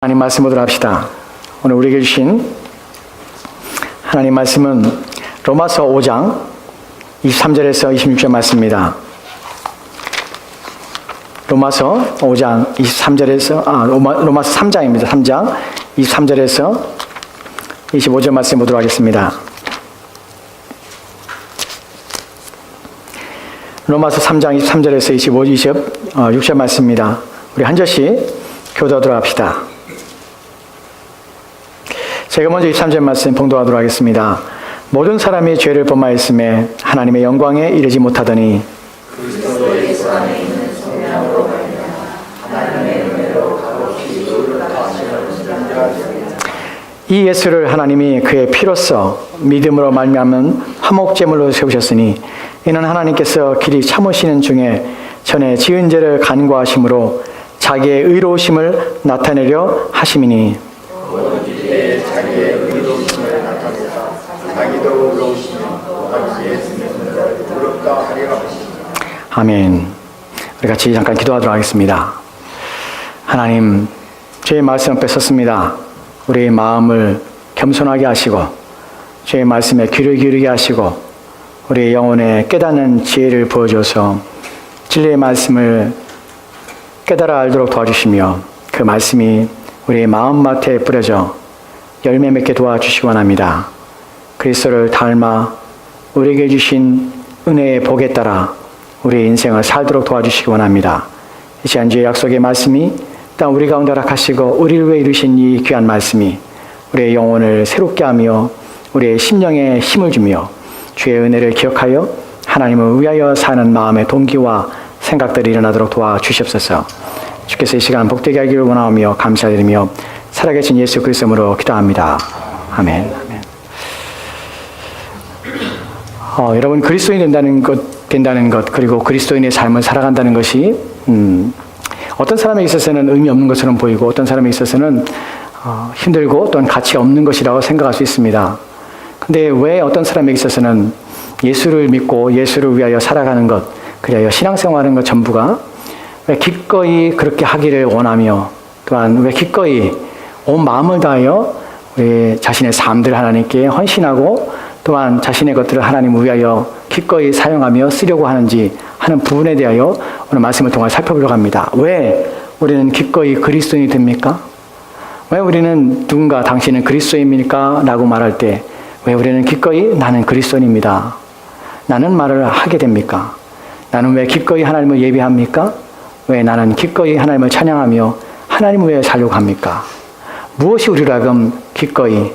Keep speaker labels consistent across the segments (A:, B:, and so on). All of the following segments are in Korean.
A: 하나님 말씀 보도록 합시다. 오늘 우리에게 주신 하나님 말씀은 로마서 5장 23절에서 26절 말씀입니다. 로마서 5장 23절에서 로마서 3장입니다. 3장 23절에서 25절 말씀 보도록 하겠습니다. 로마서 3장 23절에서 26절 말씀입니다. 우리 한 절씩 교도하도록 합시다. 제가 먼저 23절 말씀 봉독하도록 하겠습니다. 모든 사람이 죄를 범하였음에 하나님의 영광에 이르지 못하더니
B: 그리스도 예수 안에 있는 성령으로 말미암아 하나님의 은혜로 값없이 이루를 하시는
A: 이 예수를 하나님이 그의 피로써 믿음으로 말미암은 화목제물로 세우셨으니 이는 하나님께서 길이 참으시는 중에 전에 지은 죄를 간과하심으로 자기의 의로우심을 나타내려 하심이니
B: 모든 기대에 자기의 의로우심을 나타내사 자기도 의로우시며 같이 예수님을 부럽다 하리라 하시니라.
A: 아멘. 우리 같이 잠깐 기도하도록 하겠습니다. 하나님, 주의 말씀을 뺏었습니다. 우리의 마음을 겸손하게 하시고 주의 말씀에 귀를 기울이게 하시고 우리의 영혼에 깨닫는 지혜를 부어줘서 진리의 말씀을 깨달아 알도록 도와주시며 그 말씀이 우리의 마음밭에 뿌려져 열매 맺게 도와주시기 원합니다. 그리스도를 닮아 우리에게 주신 은혜의 복에 따라 우리의 인생을 살도록 도와주시기 원합니다. 이 시간 주의 약속의 말씀이 땅 우리 가운데 허락하시고 우리를 위해 이루신 이 귀한 말씀이 우리의 영혼을 새롭게 하며 우리의 심령에 힘을 주며 주의 은혜를 기억하여 하나님을 위하여 사는 마음의 동기와 생각들이 일어나도록 도와주시옵소서. 주께서 이 시간 복되게 하기를 원하오며 감사드리며 살아계신 예수 그리스도로 기도합니다. 아멘. 여러분, 그리스도인이 된다는 것 그리고 그리스도인의 삶을 살아간다는 것이 어떤 사람에 있어서는 의미 없는 것처럼 보이고 어떤 사람에 있어서는 힘들고 또한 가치 없는 것이라고 생각할 수 있습니다. 근데 왜 어떤 사람에 있어서는 예수를 믿고 예수를 위하여 살아가는 것, 그리하여 신앙생활하는 것 전부가 왜 기꺼이 그렇게 하기를 원하며 또한 왜 기꺼이 온 마음을 다하여 우리 자신의 삶들을 하나님께 헌신하고 또한 자신의 것들을 하나님을 위하여 기꺼이 사용하며 쓰려고 하는지 하는 부분에 대하여 오늘 말씀을 통해 살펴보려고 합니다. 왜 우리는 기꺼이 그리스도인이 됩니까? 왜 우리는 누군가 당신은 그리스도인입니까? 라고 말할 때 왜 우리는 기꺼이 나는 그리스도인입니다. 나는 말을 하게 됩니까? 나는 왜 기꺼이 하나님을 예배합니까? 왜 나는 기꺼이 하나님을 찬양하며 하나님을 위해 살려고 합니까? 무엇이 우리를 하금 기꺼이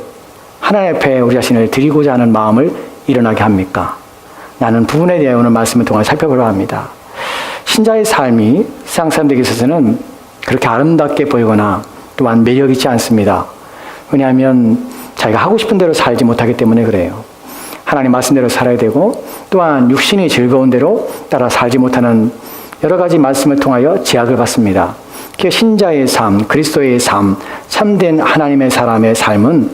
A: 하나님 앞에 우리 자신을 드리고자 하는 마음을 일어나게 합니까? 라는 부분에 대해 오늘 말씀을 통해 살펴보려고 합니다. 신자의 삶이 세상 사람들에게 있어서는 그렇게 아름답게 보이거나 또한 매력 있지 않습니다. 왜냐하면 자기가 하고 싶은 대로 살지 못하기 때문에 그래요. 하나님 말씀대로 살아야 되고 또한 육신이 즐거운 대로 따라 살지 못하는 여러 가지 말씀을 통하여 제약을 받습니다. 그 신자의 삶, 그리스도의 삶, 참된 하나님의 사람의 삶은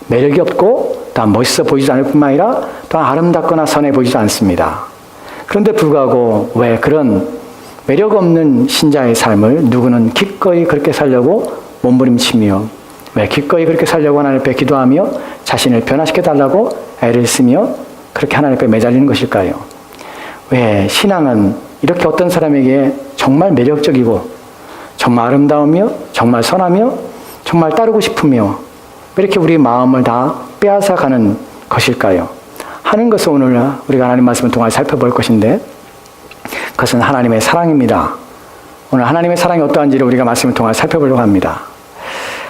A: 매력이 없고 또한 멋있어 보이지도 않을 뿐만 아니라 또한 아름답거나 선해 보이지도 않습니다. 그런데 불구하고 왜 그런 매력 없는 신자의 삶을 누구는 기꺼이 그렇게 살려고 몸부림치며 왜 기꺼이 그렇게 살려고 하나님 앞에 기도하며 자신을 변화시켜달라고 애를 쓰며 그렇게 하나님 앞에 매달리는 것일까요? 왜 신앙은 이렇게 어떤 사람에게 정말 매력적이고 정말 아름다우며 정말 선하며 정말 따르고 싶으며 왜 이렇게 우리 마음을 다 빼앗아가는 것일까요? 하는 것을 오늘 우리가 하나님 말씀을 통해 살펴볼 것인데 그것은 하나님의 사랑입니다. 오늘 하나님의 사랑이 어떠한지를 우리가 말씀을 통해 살펴보려고 합니다.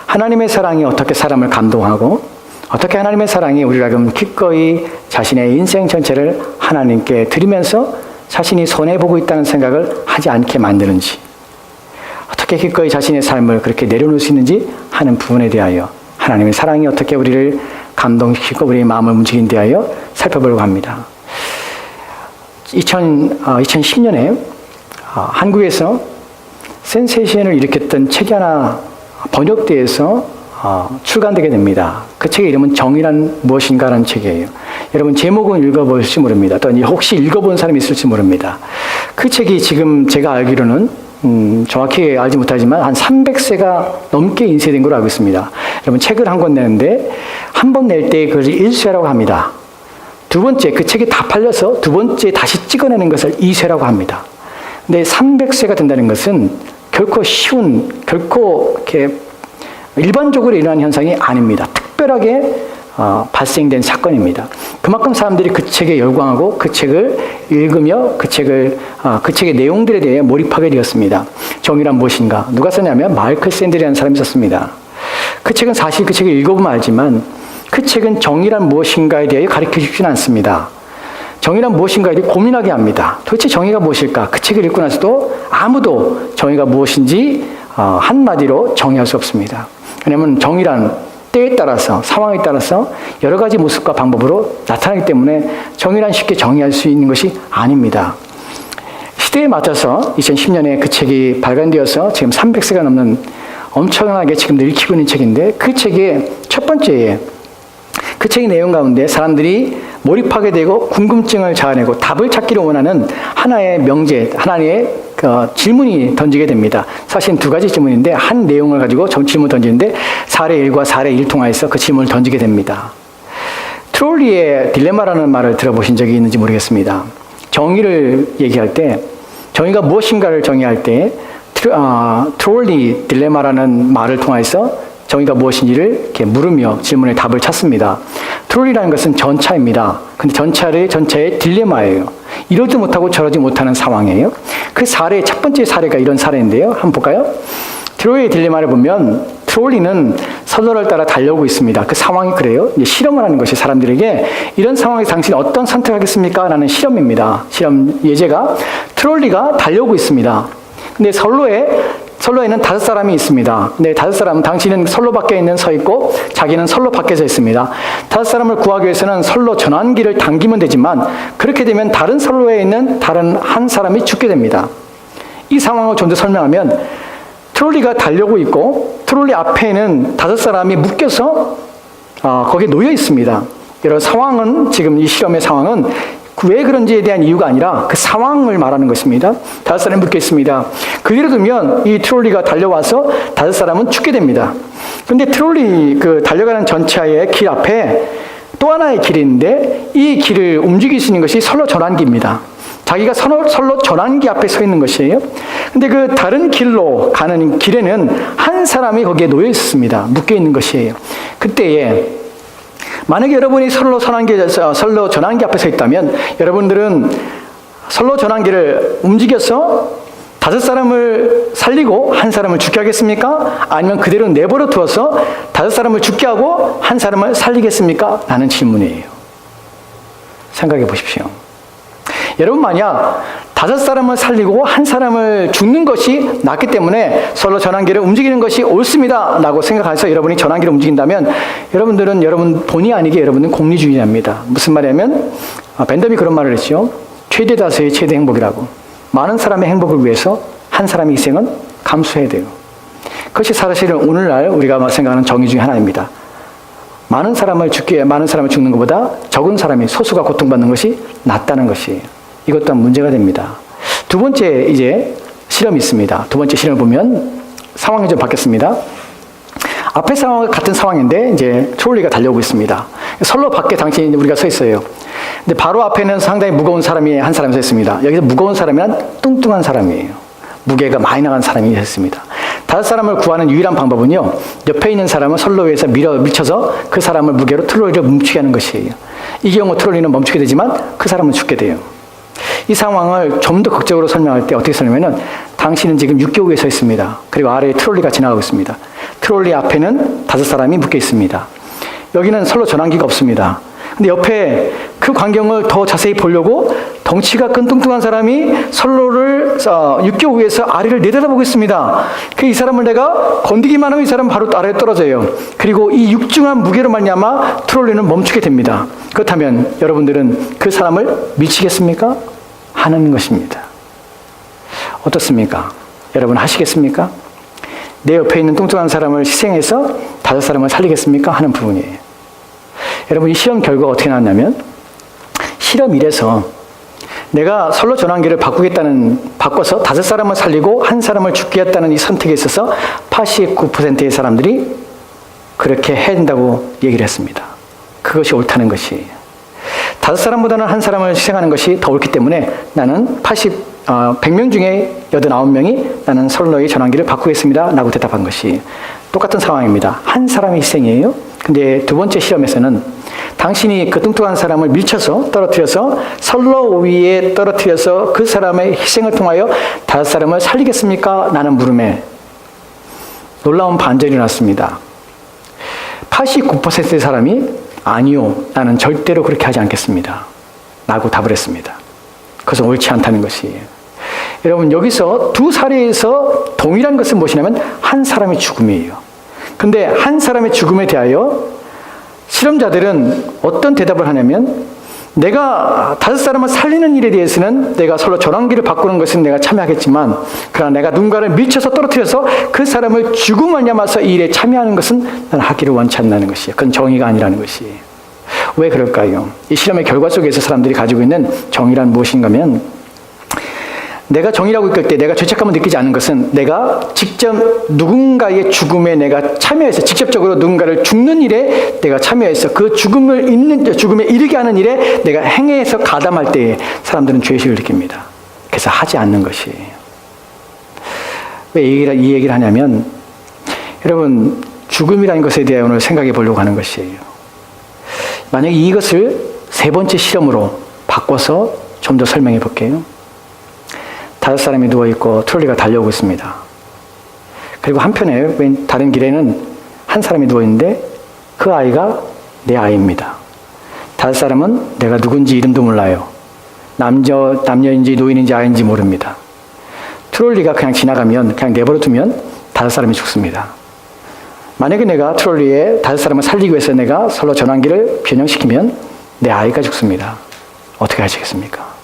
A: 하나님의 사랑이 어떻게 사람을 감동하고 어떻게 하나님의 사랑이 우리를 하여금 기꺼이 자신의 인생 전체를 하나님께 드리면서 자신이 손해보고 있다는 생각을 하지 않게 만드는지 어떻게 기꺼이 자신의 삶을 그렇게 내려놓을 수 있는지 하는 부분에 대하여 하나님의 사랑이 어떻게 우리를 감동시키고 우리의 마음을 움직이는 대하여 살펴보려고 합니다. 2010년에 한국에서 센세이션을 일으켰던 책이 하나 번역돼서 출간되게 됩니다. 그 책의 이름은 정의란 무엇인가라는 책이에요. 여러분 제목은 읽어보실지 모릅니다. 또 혹시 읽어본 사람이 있을지 모릅니다. 그 책이 지금 제가 알기로는 정확히 알지 못하지만 한 300세가 넘게 인쇄된 걸로 알고 있습니다. 여러분 책을 한 권 내는데 한 번 낼 때 그것을 1쇄라고 합니다. 두 번째 그 책이 다 팔려서 두 번째 다시 찍어내는 것을 2쇄라고 합니다. 근데 300쇄가 된다는 것은 결코 결코 이렇게 일반적으로 일어나는 현상이 아닙니다. 특별하게 발생된 사건입니다. 그만큼 사람들이 그 책에 열광하고 그 책을 읽으며 그 책의 내용들에 대해 몰입하게 되었습니다. 정의란 무엇인가? 누가 썼냐면 마이클 샌델이라는 사람이 썼습니다. 그 책은 사실 그 책을 읽어보면 알지만 그 책은 정의란 무엇인가에 대해 가르쳐 주지는 않습니다. 정의란 무엇인가에 대해 고민하게 합니다. 도대체 정의가 무엇일까? 그 책을 읽고 나서도 아무도 정의가 무엇인지 한마디로 정의할 수 없습니다. 왜냐하면 정의란 때에 따라서 상황에 따라서 여러 가지 모습과 방법으로 나타나기 때문에 정의란 쉽게 정의할 수 있는 것이 아닙니다. 시대에 맞춰서 2010년에 그 책이 발간되어서 지금 300세가 넘는 엄청나게 지금도 읽히고 있는 책인데 그 책의 첫 번째에 그 책의 내용 가운데 사람들이 몰입하게 되고 궁금증을 자아내고 답을 찾기를 원하는 하나의 명제, 하나의 질문이 던지게 됩니다. 사실 두 가지 질문인데 한 내용을 가지고 질문을 던지는데 사례 1과 사례 1을 통해서 그 질문을 던지게 됩니다. 트롤리의 딜레마라는 말을 들어보신 적이 있는지 모르겠습니다. 정의를 얘기할 때 정의가 무엇인가를 정의할 때 트롤리 딜레마라는 말을 통해서 정의가 무엇인지를 이렇게 물으며 질문에 답을 찾습니다. 트롤리라는 것은 전차입니다. 근데 전차의 딜레마예요. 이러지 못하고 저러지 못하는 상황이에요. 그 사례, 첫 번째 사례가 이런 사례인데요. 한번 볼까요? 트롤리의 딜레마를 보면 트롤리는 선로를 따라 달려오고 있습니다. 그 상황이 그래요. 이제 실험을 하는 것이 사람들에게 이런 상황에서 당신이 어떤 선택하겠습니까? 라는 실험입니다. 실험 예제가 트롤리가 달려오고 있습니다. 근데 선로에는 5사람이 있습니다. 근데 5사람은 당신은 선로 밖에 서 있고 자기는 선로 밖에 서 있습니다. 5사람을 구하기 위해서는 선로 전환기를 당기면 되지만 그렇게 되면 다른 선로에 있는 다른 한 사람이 죽게 됩니다. 이 상황을 좀 더 설명하면 트롤리가 달려오고 있고 트롤리 앞에는 5사람이 묶여서 거기에 놓여 있습니다. 이런 상황은 지금 이 실험의 상황은 왜 그런지에 대한 이유가 아니라 그 상황을 말하는 것입니다. 5사람이 묶여 있습니다. 그대로 두면 이 트롤리가 달려와서 5사람은 죽게 됩니다. 근데 트롤리 달려가는 전차의 길 앞에 또 하나의 길이 있는데 이 길을 움직일 수 있는 것이 선로 전환기입니다. 자기가 선로 전환기 앞에 서 있는 것이에요. 근데 그 다른 길로 가는 길에는 한 사람이 거기에 놓여 있습니다. 묶여 있는 것이에요. 그때에 만약에 여러분이 선로 전환기 앞에 서 있다면 여러분들은 선로 전환기를 움직여서 5사람을 살리고 한 사람을 죽게 하겠습니까? 아니면 그대로 내버려 두어서 5사람을 죽게 하고 한 사람을 살리겠습니까? 라는 질문이에요. 생각해 보십시오. 여러분 만약 5사람을 살리고 한 사람을 죽는 것이 낫기 때문에 선로 전환기를 움직이는 것이 옳습니다 라고 생각해서 여러분이 전환기를 움직인다면 여러분들은 여러분 본의 아니게 여러분은 공리주의자입니다. 무슨 말이냐면 벤덤이 그런 말을 했죠. 최대 다수의 최대 행복이라고. 많은 사람의 행복을 위해서 한 사람의 희생은 감수해야 돼요. 그것이 사실은 오늘날 우리가 생각하는 정의 중에 하나입니다. 많은 사람을 죽는 것보다 적은 사람이 소수가 고통받는 것이 낫다는 것이에요. 이것 또한 문제가 됩니다. 두 번째 이제 실험이 있습니다. 두 번째 실험을 보면 상황이 좀 바뀌었습니다. 앞에 상황은 같은 상황인데 이제 트롤리가 달려오고 있습니다. 선로 밖에 당신이 우리가 서 있어요. 근데 바로 앞에는 상당히 무거운 사람이 한 사람이 서 있습니다. 여기서 무거운 사람이란 뚱뚱한 사람이에요. 무게가 많이 나간 사람이 있습니다. 5사람을 구하는 유일한 방법은요. 옆에 있는 사람을 선로 위에서 밀쳐서 그 사람을 무게로 트롤리를 멈추게 하는 것이에요. 이 경우 트롤리는 멈추게 되지만 그 사람은 죽게 돼요. 이 상황을 좀 더 극적으로 설명할 때 어떻게 설명하면 당신은 지금 육교구에 서 있습니다. 그리고 아래에 트롤리가 지나가고 있습니다. 트롤리 앞에는 5사람이 묶여 있습니다. 여기는 선로 전환기가 없습니다. 근데 옆에 그 광경을 더 자세히 보려고 덩치가 큰 뚱뚱한 사람이 선로를 육교구에서 아래를 내려다보고 있습니다. 이 사람을 내가 건드기만 하면 이 사람은 바로 아래에 떨어져요. 그리고 이 육중한 무게로 말미암아 트롤리는 멈추게 됩니다. 그렇다면 여러분들은 그 사람을 미치겠습니까? 하는 것입니다. 어떻습니까? 여러분 하시겠습니까? 내 옆에 있는 뚱뚱한 사람을 희생해서 5사람을 살리겠습니까? 하는 부분이에요. 여러분 이 실험 결과가 어떻게 나왔냐면 실험 1에서 내가 선로 전환기를 바꿔서 5사람을 살리고 1사람을 죽게 했다는 이 선택에 있어서 89%의 사람들이 그렇게 해야 된다고 얘기를 했습니다. 그것이 옳다는 것이. 5사람보다는 1사람을 희생하는 것이 더 옳기 때문에 나는 100명 중에 89명이 나는 선로의 전환기를 바꾸겠습니다 라고 대답한 것이 똑같은 상황입니다. 1사람의 희생이에요. 근데 두 번째 실험에서는 당신이 그 뚱뚱한 사람을 밀쳐서 떨어뜨려서 선로 위에 떨어뜨려서 그 사람의 희생을 통하여 5사람을 살리겠습니까? 라는 물음에 놀라운 반전이 났습니다. 89%의 사람이 아니요, 나는 절대로 그렇게 하지 않겠습니다 라고 답을 했습니다. 그것은 옳지 않다는 것이에요. 여러분, 여기서 두 사례에서 동일한 것은 무엇이냐면 1사람의 죽음이에요. 근데 1사람의 죽음에 대하여 실험자들은 어떤 대답을 하냐면 내가 5사람을 살리는 일에 대해서는 내가 선로 전환기를 바꾸는 것은 내가 참여하겠지만 그러나 내가 누군가를 밀쳐서 떨어뜨려서 그 사람을 죽음을 냠아서 이 일에 참여하는 것은 나는 하기를 원치 않는 것이에요. 그건 정의가 아니라는 것이에요. 왜 그럴까요? 이 실험의 결과 속에서 사람들이 가지고 있는 정의란 무엇인가 하면 내가 정의라고 이끌 때 내가 죄책감을 느끼지 않는 것은 내가 직접 누군가의 죽음에 내가 참여해서 직접적으로 누군가를 죽는 일에 내가 참여해서 그 죽음에 이르게 하는 일에 내가 행해서 가담할 때에 사람들은 죄의식을 느낍니다. 그래서 하지 않는 것이에요. 왜 이 얘기를 하냐면 여러분, 죽음이라는 것에 대해 오늘 생각해 보려고 하는 것이에요. 만약에 이것을 3번째 실험으로 바꿔서 좀 더 설명해 볼게요. 5사람이 누워있고 트롤리가 달려오고 있습니다. 그리고 한편에 다른 길에는 1사람이 누워있는데 그 아이가 내 아이입니다. 5사람은 내가 누군지 이름도 몰라요. 남녀인지 노인인지 아이인지 모릅니다. 트롤리가 그냥 지나가면 그냥 내버려 두면 5사람이 죽습니다. 만약에 내가 트롤리에 5사람을 살리기 위해서 내가 선로 전환기를 변형시키면 내 아이가 죽습니다. 어떻게 하시겠습니까?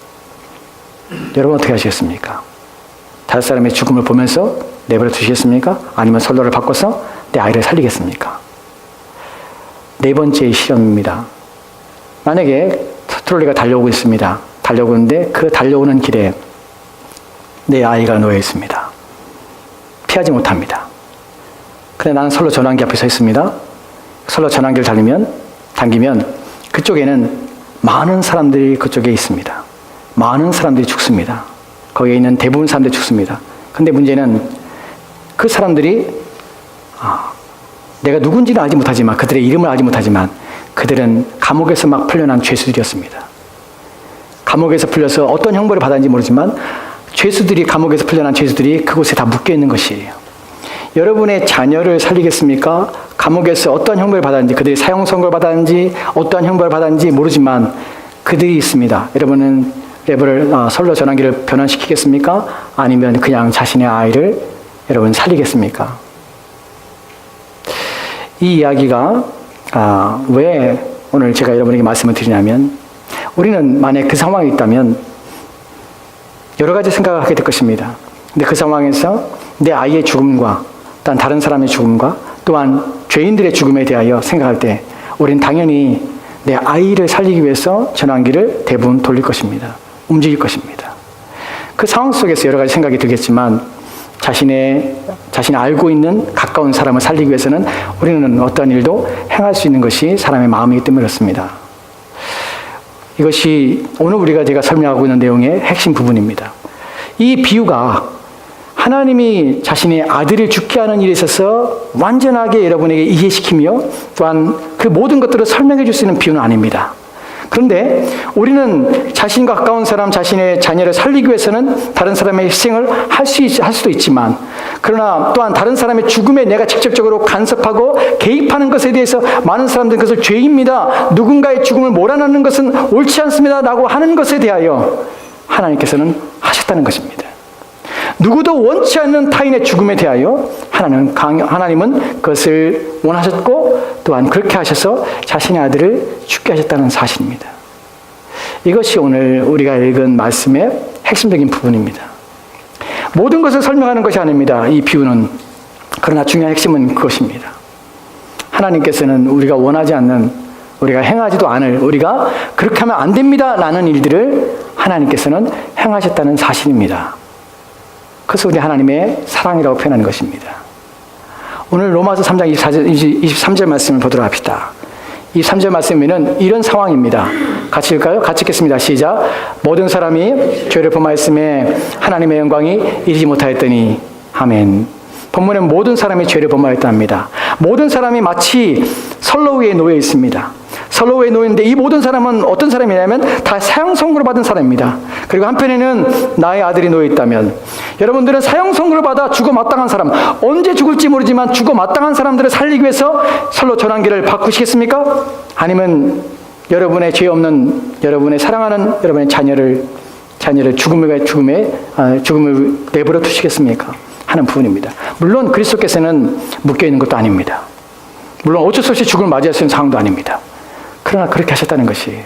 A: 여러분 어떻게 하시겠습니까? 5사람의 죽음을 보면서 내버려 두시겠습니까? 아니면 선로를 바꿔서 내 아이를 살리겠습니까? 4번째 실험입니다. 만약에 트롤리가 달려오고 있습니다. 달려오고 있는데 그 달려오는 길에 내 아이가 놓여 있습니다. 피하지 못합니다. 근데 나는 선로 전환기 앞에 서 있습니다. 선로 전환기를 당기면 그쪽에는 많은 사람들이 그쪽에 있습니다. 많은 사람들이 죽습니다. 거기에 있는 대부분 사람들이 죽습니다. 근데 문제는 그 사람들이 내가 누군지는 알지 못하지만 그들의 이름을 알지 못하지만 그들은 감옥에서 막 풀려난 죄수들이었습니다. 감옥에서 풀려서 어떤 형벌을 받았는지 모르지만 감옥에서 풀려난 죄수들이 그곳에 다 묶여 있는 것이에요. 여러분의 자녀를 살리겠습니까? 감옥에서 어떤 형벌을 받았는지, 그들이 사형 선고를 받았는지, 어떠한 형벌을 받았는지 모르지만 그들이 있습니다. 여러분은 선로 전환기를 변환시키겠습니까? 아니면 그냥 자신의 아이를 여러분 살리겠습니까? 이 이야기가 왜 오늘 제가 여러분에게 말씀을 드리냐면 우리는 만약 그 상황에 있다면 여러 가지 생각을 하게 될 것입니다. 근데 그 상황에서 내 아이의 죽음과 또한 다른 사람의 죽음과 또한 죄인들의 죽음에 대하여 생각할 때 우리는 당연히 내 아이를 살리기 위해서 전환기를 대부분 돌릴 것입니다. 움직일 것입니다. 그 상황 속에서 여러 가지 생각이 들겠지만 자신이 알고 있는 가까운 사람을 살리기 위해서는 우리는 어떤 일도 행할 수 있는 것이 사람의 마음이기 때문에 그렇습니다. 이것이 오늘 제가 설명하고 있는 내용의 핵심 부분입니다. 이 비유가 하나님이 자신의 아들을 죽게 하는 일에 있어서 완전하게 여러분에게 이해시키며 또한 그 모든 것들을 설명해 줄 수 있는 비유는 아닙니다. 그런데 우리는 자신과 가까운 사람, 자신의 자녀를 살리기 위해서는 다른 사람의 희생을 할 수도 있지만 그러나 또한 다른 사람의 죽음에 내가 직접적으로 간섭하고 개입하는 것에 대해서 많은 사람들은 그것을 죄입니다. 누군가의 죽음을 몰아넣는 것은 옳지 않습니다. 라고 하는 것에 대하여 하나님께서는 하셨다는 것입니다. 누구도 원치 않는 타인의 죽음에 대하여 하나님은 그것을 원하셨고 또한 그렇게 하셔서 자신의 아들을 죽게 하셨다는 사실입니다. 이것이 오늘 우리가 읽은 말씀의 핵심적인 부분입니다. 모든 것을 설명하는 것이 아닙니다. 이 비유는. 그러나 중요한 핵심은 그것입니다. 하나님께서는 우리가 원하지 않는, 우리가 행하지도 않을, 우리가 그렇게 하면 안 됩니다 라는 일들을 하나님께서는 행하셨다는 사실입니다. 그래서 우리 하나님의 사랑이라고 표현하는 것입니다. 오늘 로마서 3장 23절 말씀을 보도록 합시다. 23절 말씀에는 이런 상황입니다. 같이 읽을까요? 같이 읽겠습니다. 시작. 모든 사람이 죄를 범하였음에 하나님의 영광이 이르지 못하였더니. 아멘. 본문은 모든 사람이 죄를 범하였다 합니다. 모든 사람이 마치 선로 위에 놓여 있습니다. 선로 위에 놓여 있는데 이 모든 사람은 어떤 사람이냐면 다 사형 선고를 받은 사람입니다. 그리고 한편에는 나의 아들이 놓여 있다면, 여러분들은 사형 선고를 받아 죽어 마땅한 사람, 언제 죽을지 모르지만 죽어 마땅한 사람들을 살리기 위해서 선로 전환기를 바꾸시겠습니까? 아니면 여러분의 죄 없는, 여러분의 사랑하는 여러분의 자녀를 죽음을 내버려 두시겠습니까? 하는 부분입니다. 물론 그리스도께서는 묶여있는 것도 아닙니다. 물론 어쩔 수 없이 죽음을 맞이할 수 있는 상황도 아닙니다. 그러나 그렇게 하셨다는 것이에요.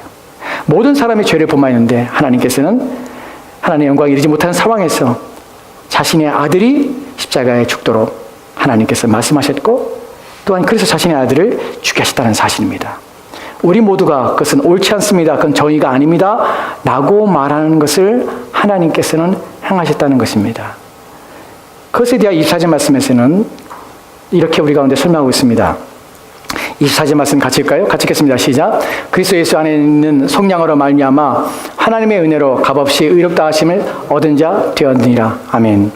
A: 모든 사람이 죄를 범하였는데 하나님께서는 하나님의 영광이 이르지 못하는 상황에서 자신의 아들이 십자가에 죽도록 하나님께서 말씀하셨고, 또한 그래서 자신의 아들을 죽게 하셨다는 사실입니다. 우리 모두가 그것은 옳지 않습니다, 그건 정의가 아닙니다 라고 말하는 것을 하나님께서는 행하셨다는 것입니다. 그것에 대한 24절 말씀에서는 이렇게 우리 가운데 설명하고 있습니다. 24절 말씀 같이 읽을까요? 같이 읽겠습니다. 시작. 그리스도 예수 안에 있는 속량으로 말미암아 하나님의 은혜로 값없이 의롭다 하심을 얻은 자 되었느니라. 아멘.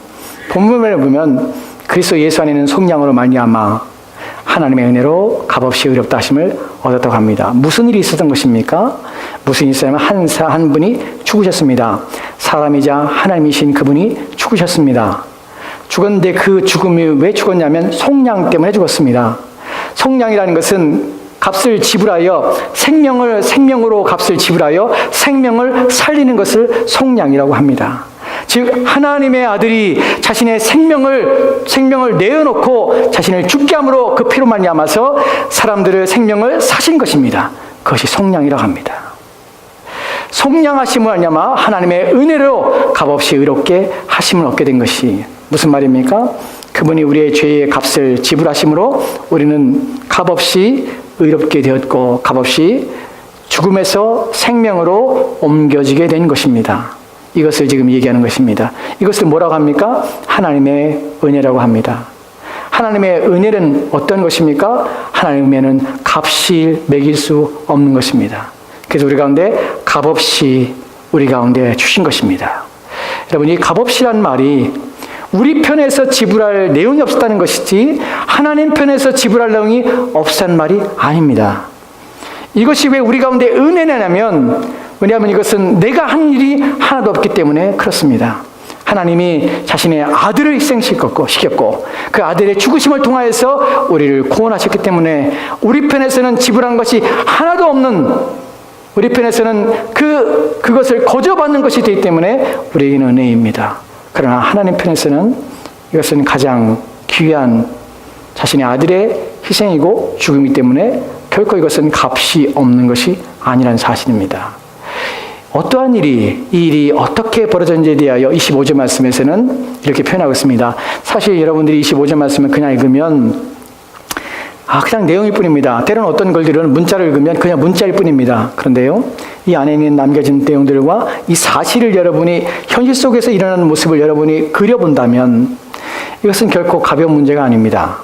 A: 본문을 보면 그리스도 예수 안에 있는 속량으로 말미암아 하나님의 은혜로 값없이 의롭다 하심을 얻었다고 합니다. 무슨 일이 있었던 것입니까? 무슨 일이 있었냐면 한 분이 죽으셨습니다. 사람이자 하나님이신 그분이 죽으셨습니다. 죽었는데 그 죽음이 왜 죽었냐면 속량 때문에 죽었습니다. 속량이라는 것은 값을 지불하여 생명으로 값을 지불하여 생명을 살리는 것을 속량이라고 합니다. 즉 하나님의 아들이 자신의 생명을 내어놓고 자신을 죽게 함으로 그 피로 말미암아서 사람들의 생명을 사신 것입니다. 그것이 속량이라고 합니다. 속량하심을 말미암아 하나님의 은혜로 값없이 의롭게 하심을 얻게 된 것이 무슨 말입니까? 그분이 우리의 죄의 값을 지불하심으로 우리는 값없이 의롭게 되었고 값없이 죽음에서 생명으로 옮겨지게 된 것입니다. 이것을 지금 얘기하는 것입니다. 이것을 뭐라고 합니까? 하나님의 은혜라고 합니다. 하나님의 은혜는 어떤 것입니까? 하나님의 은혜는 값이 매길 수 없는 것입니다. 그래서 우리 가운데 값없이 우리 가운데 주신 것입니다. 여러분, 이 값없이란 말이 우리 편에서 지불할 내용이 없었다는 것이지 하나님 편에서 지불할 내용이 없었다는 말이 아닙니다. 이것이 왜 우리 가운데 은혜냐면, 왜냐하면 이것은 내가 한 일이 하나도 없기 때문에 그렇습니다. 하나님이 자신의 아들을 희생시켰고 그 아들의 죽으심을 통하여서 우리를 구원하셨기 때문에 우리 편에서는 지불한 것이 하나도 없는, 우리 편에서는 그것을 거저받는 것이 되기 때문에 우리에게는 은혜입니다. 그러나 하나님 편에서는 이것은 가장 귀한 자신의 아들의 희생이고 죽음이기 때문에 결코 이것은 값이 없는 것이 아니라는 사실입니다. 어떠한 이 일이 어떻게 벌어졌는지에 대하여 25절 말씀에서는 이렇게 표현하고 있습니다. 사실 여러분들이 25절 말씀을 그냥 읽으면 그냥 내용일 뿐입니다. 때로는 어떤 글들은 문자를 읽으면 그냥 문자일 뿐입니다. 그런데요, 이 안에 있는 남겨진 내용들과 이 사실을 여러분이 현실 속에서 일어나는 모습을 여러분이 그려본다면 이것은 결코 가벼운 문제가 아닙니다.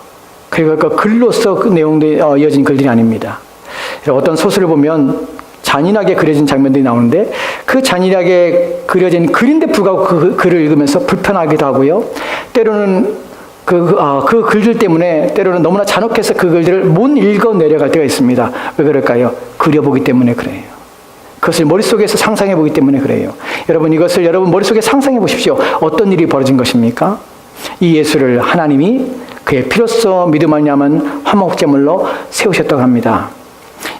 A: 그리고 그 글로서 그 내용들이 이어진 글들이 아닙니다. 어떤 소설을 보면 잔인하게 그려진 장면들이 나오는데 그 잔인하게 그려진 글인데 불구하고 그 글을 읽으면서 불편하기도 하고요. 때로는 그 글들 때문에 때로는 너무나 잔혹해서 그 글들을 못 읽어 내려갈 때가 있습니다. 왜 그럴까요? 그려보기 때문에 그래요. 그것을 머릿속에서 상상해 보기 때문에 그래요. 여러분, 이것을 여러분 머릿속에 상상해 보십시오. 어떤 일이 벌어진 것입니까? 이 예수를 하나님이 그의 피로써 믿음 말미암은 화목제물로 세우셨다고 합니다.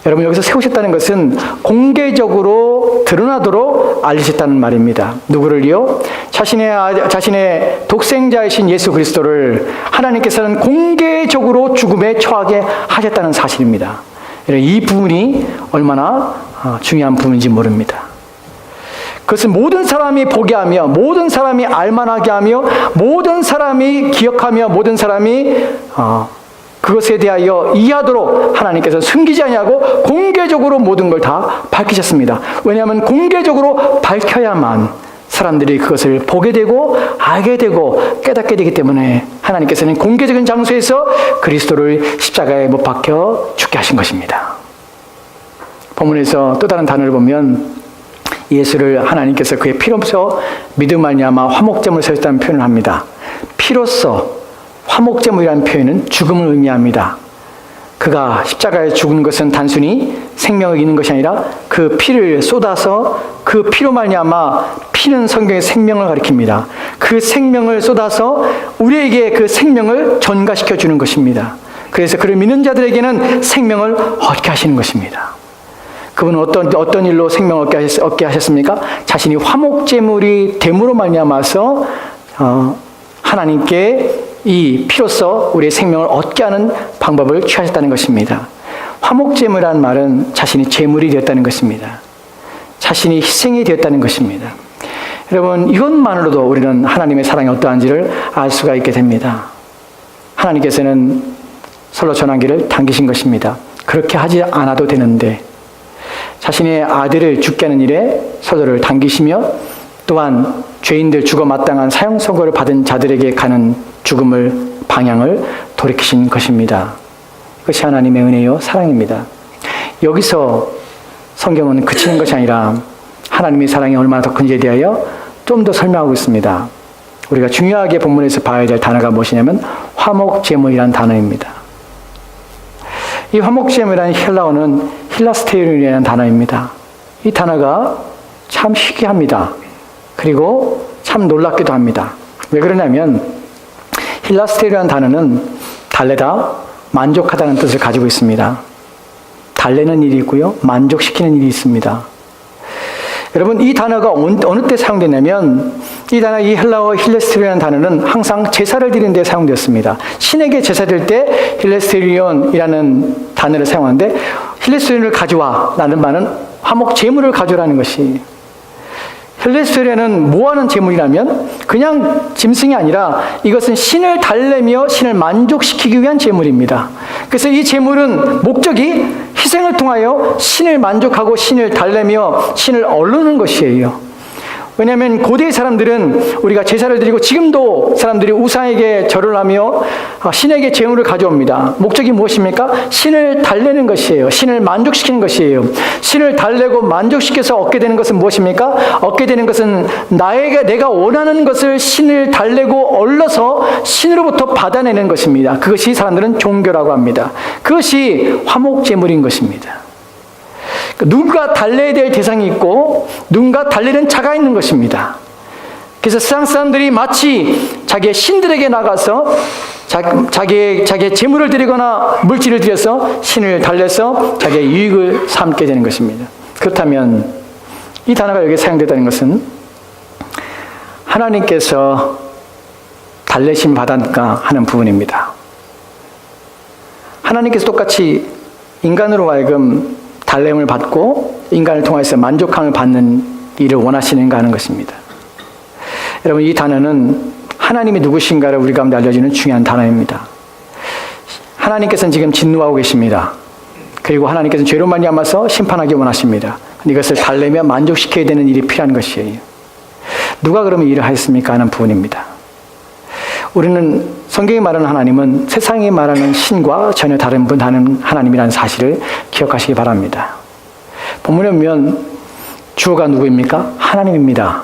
A: 여러분, 여기서 세우셨다는 것은 공개적으로 드러나도록 알리셨다는 말입니다. 누구를요? 자신의 독생자이신 예수 그리스도를 하나님께서는 공개적으로 죽음에 처하게 하셨다는 사실입니다. 이 부분이 얼마나 중요한 부분인지 모릅니다. 그것은 모든 사람이 보게 하며 모든 사람이 알만하게 하며 모든 사람이 기억하며 모든 사람이 그것에 대하여 이해하도록 하나님께서 숨기지 아니하고 공개적으로 모든 걸 다 밝히셨습니다. 왜냐하면 공개적으로 밝혀야만 사람들이 그것을 보게 되고 알게 되고 깨닫게 되기 때문에 하나님께서는 공개적인 장소에서 그리스도를 십자가에 못 박혀 죽게 하신 것입니다. 본문에서 또 다른 단어를 보면 예수를 하나님께서 그의 피로써 믿음 말미암아 화목제물을 세우셨다는 표현을 합니다. 피로써 화목제물이라는 표현은 죽음을 의미합니다. 그가 십자가에 죽은 것은 단순히 생명을 잃는 것이 아니라 그 피를 쏟아서 그 피로 말미암아 피는 성경의 생명을 가리킵니다. 그 생명을 쏟아서 우리에게 그 생명을 전가시켜 주는 것입니다. 그래서 그를 믿는 자들에게는 생명을 얻게 하시는 것입니다. 그분은 어떤 일로 생명을 얻게 하셨습니까? 자신이 화목제물이 됨으로 말미암아서 하나님께 이 피로써 우리의 생명을 얻게 하는 방법을 취하셨다는 것입니다. 화목제물이라는 말은 자신이 제물이 되었다는 것입니다. 자신이 희생이 되었다는 것입니다. 여러분, 이것만으로도 우리는 하나님의 사랑이 어떠한지를 알 수가 있게 됩니다. 하나님께서는 솔로 전환기를 당기신 것입니다. 그렇게 하지 않아도 되는데 자신의 아들을 죽게 하는 일에 솔로를 당기시며 또한 죄인들 죽어 마땅한 사형 선고를 받은 자들에게 가는 죽음을 방향을 돌이키신 것입니다. 그것이 하나님의 은혜요 사랑입니다. 여기서 성경은 그치는 것이 아니라 하나님의 사랑이 얼마나 더 큰지에 대하여 좀 더 설명하고 있습니다. 우리가 중요하게 본문에서 봐야 될 단어가 무엇이냐면 화목제물이라는 단어입니다. 이 화목제물이라는 헬라어는 힐라스테이론이라는 단어입니다. 이 단어가 참 희귀합니다. 그리고 참 놀랍기도 합니다. 왜 그러냐면 힐라스테이론이라는 단어는 달래다, 만족하다는 뜻을 가지고 있습니다. 달래는 일이 있고요, 만족시키는 일이 있습니다. 여러분, 이 단어가 어느 때 사용되냐면 이 헬라어 힐레스테리온이라는 단어는 항상 제사를 드리는 데 사용되었습니다. 신에게 제사 드릴 때 힐레스테리온이라는 단어를 사용하는데 힐레스테리온을 가져와 라는 말은 화목 제물을 가져라는 것이, 힐레스테리온은 뭐하는 제물이라면 그냥 짐승이 아니라 이것은 신을 달래며 신을 만족시키기 위한 제물입니다. 그래서 이 제물은 목적이 희생을 통하여 신을 만족하고 신을 달래며 신을 얻는 것이에요. 왜냐하면 고대의 사람들은 우리가 제사를 드리고 지금도 사람들이 우상에게 절을 하며 신에게 제물을 가져옵니다. 목적이 무엇입니까? 신을 달래는 것이에요. 신을 만족시키는 것이에요. 신을 달래고 만족시켜서 얻게 되는 것은 무엇입니까? 얻게 되는 것은 내가 원하는 것을 신을 달래고 얻어서 신으로부터 받아내는 것입니다. 그것이 사람들은 종교라고 합니다. 그것이 화목제물인 것입니다. 누군가 달래야 될 대상이 있고 누군가 달래는 자가 있는 것입니다. 그래서 세상 사람들이 마치 자기의 신들에게 나가서 자기의 재물을 드리거나 물질을 드려서 신을 달래서 자기의 유익을 삼게 되는 것입니다. 그렇다면 이 단어가 여기에 사용되다는 것은 하나님께서 달래심 받았는가 하는 부분입니다. 하나님께서 똑같이 인간으로 하여금 달램을 받고 인간을 통해서 만족함을 받는 일을 원하시는가 하는 것입니다. 여러분, 이 단어는 하나님이 누구신가를 우리 가운데 알려주는 중요한 단어입니다. 하나님께서는 지금 진노하고 계십니다. 그리고 하나님께서는 죄로 말미암아서 심판하기 원하십니다. 이것을 달래며 만족시켜야 되는 일이 필요한 것이에요. 누가 그러면 일을 하였습니까 하는 부분입니다. 우리는 성경이 말하는 하나님은 세상이 말하는 신과 전혀 다른 분 하나님이라는 사실을 기억하시기 바랍니다. 본문에 보면 주어가 누구입니까? 하나님입니다.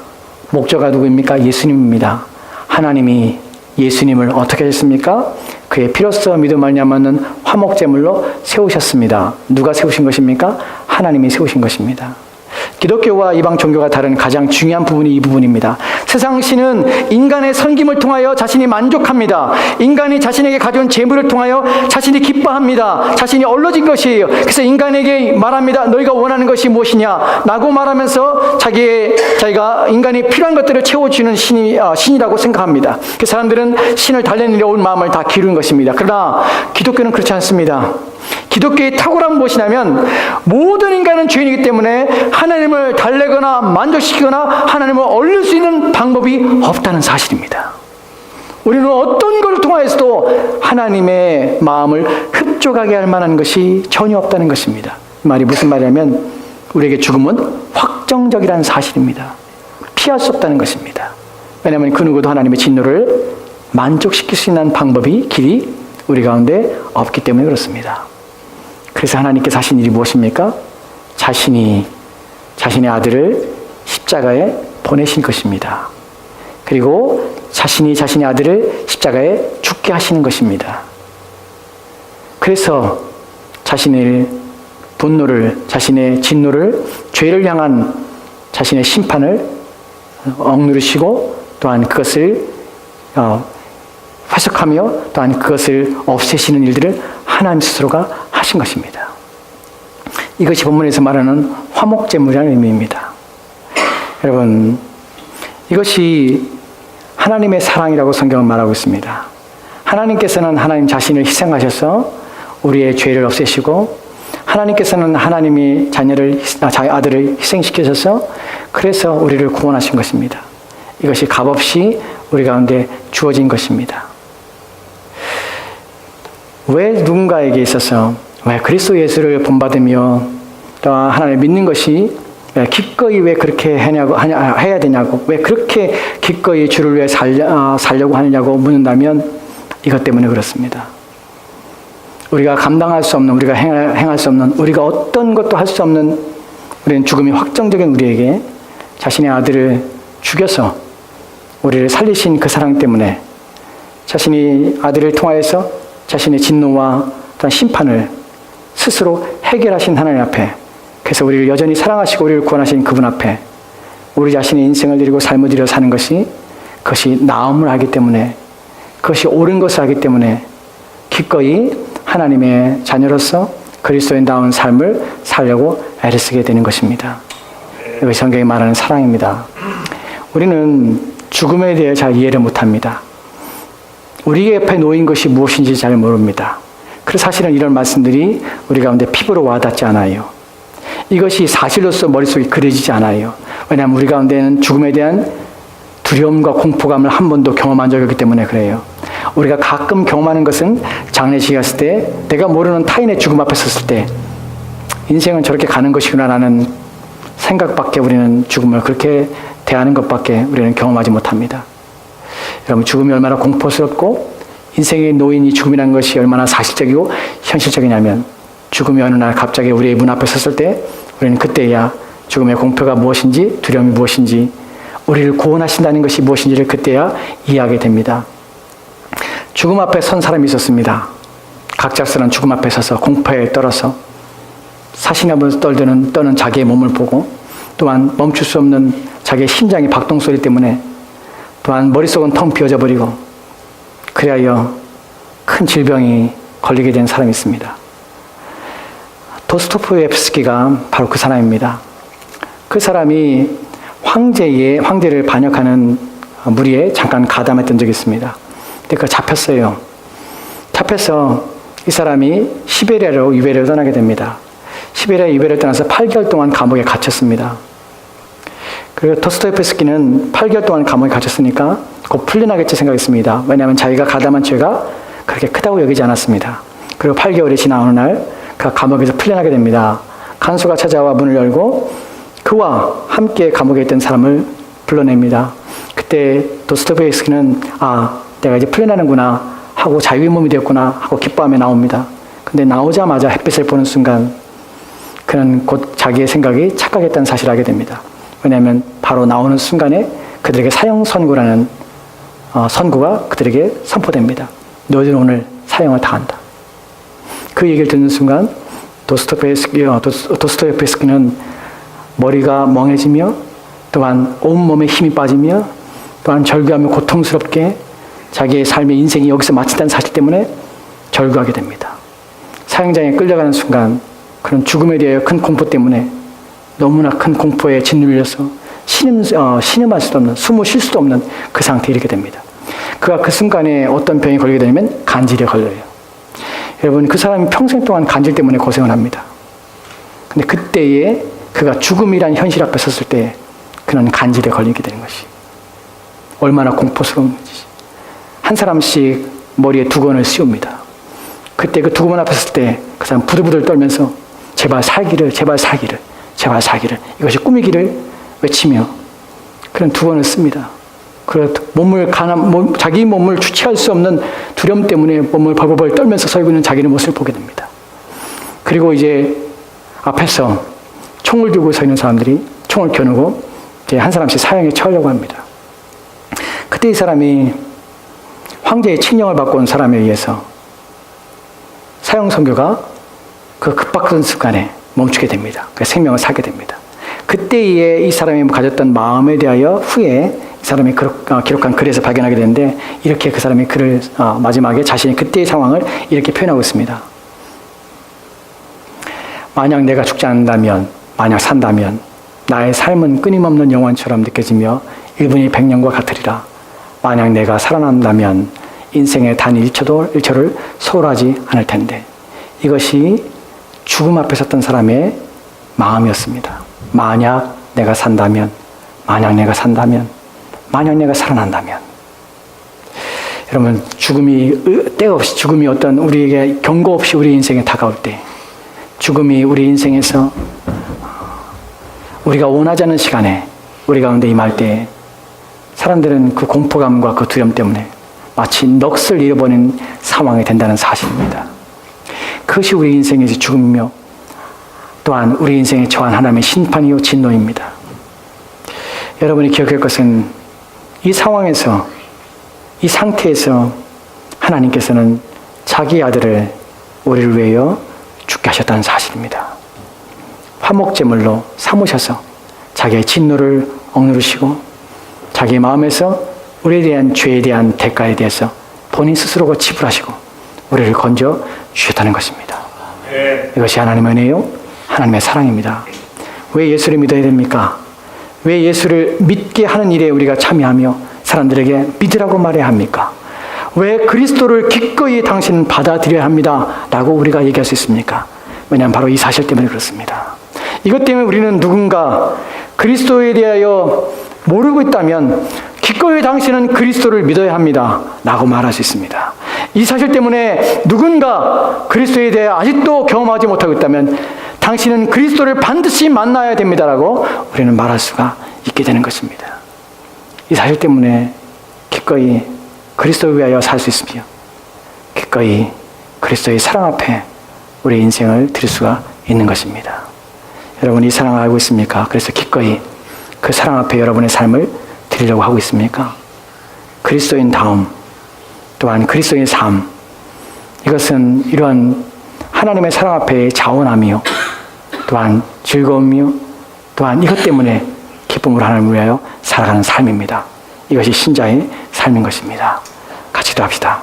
A: 목적가 누구입니까? 예수님입니다. 하나님이 예수님을 어떻게 하셨습니까? 그의 피로써 믿음 말미암는 화목제물로 세우셨습니다. 누가 세우신 것입니까? 하나님이 세우신 것입니다. 기독교와 이방 종교가 다른 가장 중요한 부분이 이 부분입니다. 세상 신은 인간의 섬김을 통하여 자신이 만족합니다. 인간이 자신에게 가져온 재물을 통하여 자신이 기뻐합니다. 자신이 얼러진 것이에요. 그래서 인간에게 말합니다. 너희가 원하는 것이 무엇이냐? 라고 말하면서 자기가 인간이 필요한 것들을 채워주는 신이라고 생각합니다. 그 사람들은 신을 달래는 일에 온 마음을 다 기르는 것입니다. 그러나 기독교는 그렇지 않습니다. 기독교의 탁월한 무엇이냐면 모든 인간은 죄인이기 때문에 하나님을 달래거나 만족시키거나 하나님을 얻을 수 있는 방법이 없다는 사실입니다. 우리는 어떤 걸 통하여서도 하나님의 마음을 흡족하게 할 만한 것이 전혀 없다는 것입니다. 이 말이 무슨 말이냐면 우리에게 죽음은 확정적이라는 사실입니다. 피할 수 없다는 것입니다. 왜냐하면 그 누구도 하나님의 진노를 만족시킬 수 있는 방법이, 길이 우리 가운데 없기 때문에 그렇습니다. 그래서 하나님께서 하신 일이 무엇입니까? 자신의 아들을 십자가에 보내신 것입니다. 그리고 자신이 자신의 아들을 십자가에 죽게 하시는 것입니다. 그래서 자신의 분노를, 자신의 진노를, 죄를 향한 자신의 심판을 억누르시고 또한 그것을 회석하며 또한 그것을 없애시는 일들을 하나님 스스로가 하신 것입니다. 이것이 본문에서 말하는 화목제물이라는 의미입니다. 여러분, 이것이 하나님의 사랑이라고 성경은 말하고 있습니다. 하나님께서는 하나님 자신을 희생하셔서 우리의 죄를 없애시고, 하나님께서는 하나님이 자기 아들을 희생시키셔서 그래서 우리를 구원하신 것입니다. 이것이 값없이 우리 가운데 주어진 것입니다. 왜 누군가에게 있어서 왜 그리스도 예수를 본받으며 또 하나님을 믿는 것이 기꺼이 왜 그렇게 해야 되냐고, 왜 그렇게 기꺼이 주를 위해 살려고 하느냐고 묻는다면 이것 때문에 그렇습니다. 우리가 감당할 수 없는, 우리가 행할 수 없는, 우리가 어떤 것도 할 수 없는, 우리는 죽음이 확정적인 우리에게 자신의 아들을 죽여서 우리를 살리신 그 사랑 때문에 자신이 아들을 통하여서 자신의 진노와 또한 심판을 스스로 해결하신 하나님 앞에, 그래서 우리를 여전히 사랑하시고 우리를 구원하신 그분 앞에 우리 자신의 인생을 드리고 삶을 드려 사는 것이, 그것이 나음을 하기 때문에, 그것이 옳은 것을 하기 때문에 기꺼이 하나님의 자녀로서 그리스도인다운 삶을 살려고 애를 쓰게 되는 것입니다. 이것이 성경이 말하는 사랑입니다. 우리는 죽음에 대해 잘 이해를 못합니다. 우리 옆에 놓인 것이 무엇인지 잘 모릅니다. 그래서 사실은 이런 말씀들이 우리 가운데 피부로 와닿지 않아요. 이것이 사실로서 머릿속에 그려지지 않아요. 왜냐하면 우리 가운데는 죽음에 대한 두려움과 공포감을 한 번도 경험한 적이 없기 때문에 그래요. 우리가 가끔 경험하는 것은 장례식에 갔을 때, 내가 모르는 타인의 죽음 앞에 섰을 때 인생은 저렇게 가는 것이구나 라는 생각밖에, 우리는 죽음을 그렇게 대하는 것밖에 우리는 경험하지 못합니다. 여러분, 죽음이 얼마나 공포스럽고 인생의 노인이 죽음이라는 것이 얼마나 사실적이고 현실적이냐면, 죽음이 어느 날 갑자기 우리의 문 앞에 섰을 때 우리는 그때야 죽음의 공포가 무엇인지, 두려움이 무엇인지, 우리를 구원하신다는 것이 무엇인지를 그때야 이해하게 됩니다. 죽음 앞에 선 사람이 있었습니다. 갑작스런 죽음 앞에 서서 공포에 떨어서 사시나무에서 떠는 자기의 몸을 보고, 또한 멈출 수 없는 자기의 심장의 박동소리 때문에 또한 머릿속은 텅 비어져 버리고 그리하여 큰 질병이 걸리게 된 사람이 있습니다. 도스토옙스키가 바로 그 사람입니다. 그 사람이 황제를 반역하는 무리에 잠깐 가담했던 적이 있습니다. 그러니까 잡혔어요. 잡혀서 이 사람이 시베리아로 유배를 떠나게 됩니다. 시베리아 유배를 떠나서 8개월 동안 감옥에 갇혔습니다. 그리고 도스토옙스키는 8개월 동안 감옥에 갇혔으니까 곧 풀려나겠지 생각했습니다. 왜냐하면 자기가 가담한 죄가 그렇게 크다고 여기지 않았습니다. 그리고 8개월이 지나 어느 날 그 감옥에서 풀려나게 됩니다. 간수가 찾아와 문을 열고 그와 함께 감옥에 있던 사람을 불러냅니다. 그때 도스토옙스키는 내가 이제 풀려나는구나 하고 자유의 몸이 되었구나 하고 기뻐하며 나옵니다. 근데 나오자마자 햇빛을 보는 순간 그는 곧 자기의 생각이 착각했다는 사실을 알게 됩니다. 왜냐하면 바로 나오는 순간에 그들에게 사형 선고라는 선고가 그들에게 선포됩니다. 너희들은 오늘 사형을 당한다. 그 얘기를 듣는 순간 도스토옙스키는 머리가 멍해지며 또한 온몸에 힘이 빠지며 또한 절규하며 고통스럽게 자기의 삶의 인생이 여기서 마친다는 사실 때문에 절규하게 됩니다. 사형장에 끌려가는 순간 그런 죽음에 대하여 큰 공포 때문에 너무나 큰 공포에 짓눌려서 신음할 수도 없는, 숨을 쉴 수도 없는 그 상태에 이르게 됩니다. 그가 그 순간에 어떤 병이 걸리게 되냐면 간질에 걸려요. 여러분, 그 사람이 평생 동안 간질 때문에 고생을 합니다. 근데 그때에 그가 죽음이란 현실 앞에 섰을 때 그는 간질에 걸리게 되는 것이 얼마나 공포스러운 것이지. 한 사람씩 머리에 두건을 씌웁니다. 그때 그 두건 앞에 섰을 때 그 사람 부들부들 떨면서 제발 살기를, 제발 살기를, 제발 살기를, 이것이 꿈이기를 외치며 그런 두건을 씁니다. 자기 몸을 주체할 수 없는 두려움 때문에 몸을 벌벌 떨면서 서 있는 자기의 모습을 보게 됩니다. 그리고 이제 앞에서 총을 들고 서 있는 사람들이 총을 겨누고 이제 한 사람씩 사형에 처하려고 합니다. 그때 이 사람이 황제의 친령을 받고 온 사람에 의해서 사형 선고가 그 급박한 순간에 멈추게 됩니다. 그 생명을 살게 됩니다. 그때에 이 사람이 가졌던 마음에 대하여 후에 이 사람이 기록한 글에서 발견하게 되는데 이렇게 그 사람이 글을 마지막에 자신이 그때의 상황을 이렇게 표현하고 있습니다. 만약 내가 죽지 않는다면, 만약 산다면 나의 삶은 끊임없는 영원처럼 느껴지며 1분이 100년과 같으리라. 만약 내가 살아난다면 인생의 단 1초를 소홀하지 않을 텐데. 이것이 죽음 앞에 섰던 사람의 마음이었습니다. 만약 내가 산다면, 만약 내가 산다면, 만약 내가 살아난다면. 여러분, 때가 없이 죽음이 어떤 우리에게 경고 없이 우리 인생에 다가올 때, 죽음이 우리 인생에서 우리가 원하지 않는 시간에 우리 가운데 임할 때 사람들은 그 공포감과 그 두려움 때문에 마치 넋을 잃어버린 상황이 된다는 사실입니다. 그것이 우리 인생의 죽음이며 또한 우리 인생에 처한 하나님의 심판이요 진노입니다. 여러분이 기억할 것은 이 상황에서, 이 상태에서 하나님께서는 자기 아들을 우리를 위하여 죽게 하셨다는 사실입니다. 화목제물로 삼으셔서 자기의 진노를 억누르시고 자기의 마음에서 우리에 대한 죄에 대한 대가에 대해서 본인 스스로가 지불하시고 우리를 건져 주셨다는 것입니다. 이것이 하나님의 은혜요, 하나님의 사랑입니다. 왜 예수를 믿어야 됩니까? 왜 예수를 믿게 하는 일에 우리가 참여하며 사람들에게 믿으라고 말해야 합니까? 왜 그리스도를 기꺼이 당신은 받아들여야 합니다 라고 우리가 얘기할 수 있습니까? 왜냐하면 바로 이 사실 때문에 그렇습니다. 이것 때문에 우리는 누군가 그리스도에 대하여 모르고 있다면 기꺼이 당신은 그리스도를 믿어야 합니다 라고 말할 수 있습니다. 이 사실 때문에 누군가 그리스도에 대해 아직도 경험하지 못하고 있다면 당신은 그리스도를 반드시 만나야 됩니다라고 우리는 말할 수가 있게 되는 것입니다. 이 사실 때문에 기꺼이 그리스도를 위하여 살 수 있으며 기꺼이 그리스도의 사랑 앞에 우리의 인생을 드릴 수가 있는 것입니다. 여러분 이 사랑을 알고 있습니까? 그래서 기꺼이 그 사랑 앞에 여러분의 삶을 드리려고 하고 있습니까? 그리스도인 다음 또한 그리스도의 삶, 이것은 이러한 하나님의 사랑 앞에 자원하며 또한 즐거움이요 또한 이것 때문에 기쁨으로 하나님을 위하여 살아가는 삶입니다. 이것이 신자의 삶인 것입니다. 같이 기도합시다.